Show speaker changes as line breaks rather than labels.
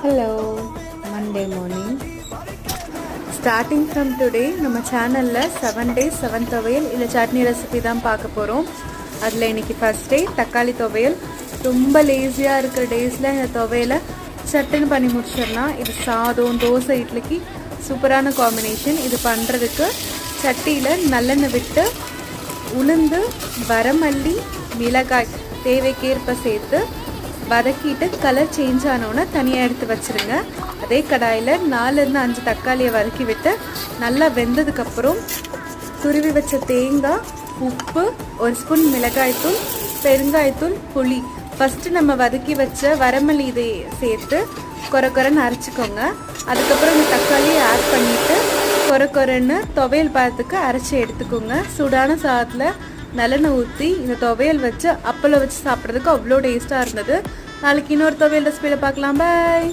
Hello, Monday morning starting from today நம்ம சேனலில் 7 days 7 துவையல் இல்லை சட்னி ரெசிபி தான் பார்க்க போகிறோம். அதில் இன்றைக்கி ஃபஸ்ட் டே தக்காளி துவையல். ரொம்ப லேசியாக இருக்கிற டேஸில் இந்த துவையலை சட்டுன்னு பண்ணி முடிச்சிடலாம். இது சாதம், தோசை, இட்லிக்கு சூப்பரான காம்பினேஷன். இது பண்ணுறதுக்கு சட்டியில் நல்லெண்ணெய் விட்டு உளுந்து, வரமல்லி, மிளகாய் தேவைக்கேற்ப சேர்த்து வதக்கிட்டு கலர் சேஞ்ச் ஆனோன்னா தனியாக எடுத்து வச்சுருங்க. அதே கடாயில் 4-5 தக்காளியை வதக்கி விட்டு நல்லா வெந்ததுக்கப்புறம் துருவி வச்ச தேங்காய், உப்பு, 1 ஸ்பூன் மிளகாய்த்தூள், பெருங்காயத்தூள், புளி, ஃபஸ்ட்டு நம்ம வதக்கி வச்ச வரமல்லி இதை சேர்த்து கொரன்னு அரைச்சிக்கோங்க. அதுக்கப்புறம் இந்த தக்காளியை ஆட் பண்ணிவிட்டு கொரன்னு துவையல் பாதத்துக்கு அரைச்சி எடுத்துக்கோங்க. சூடான சாதத்தில் நல்லெண்ணெய் ஊற்றி இந்த துவையல் வச்சு அப்பளம் வச்சு சாப்பிட்றதுக்கு அவ்வளோ டேஸ்ட்டாக இருந்தது. நாளைக்கு இன்னொரு துவையல் ரெசிபியில் பார்க்கலாம். பாய்.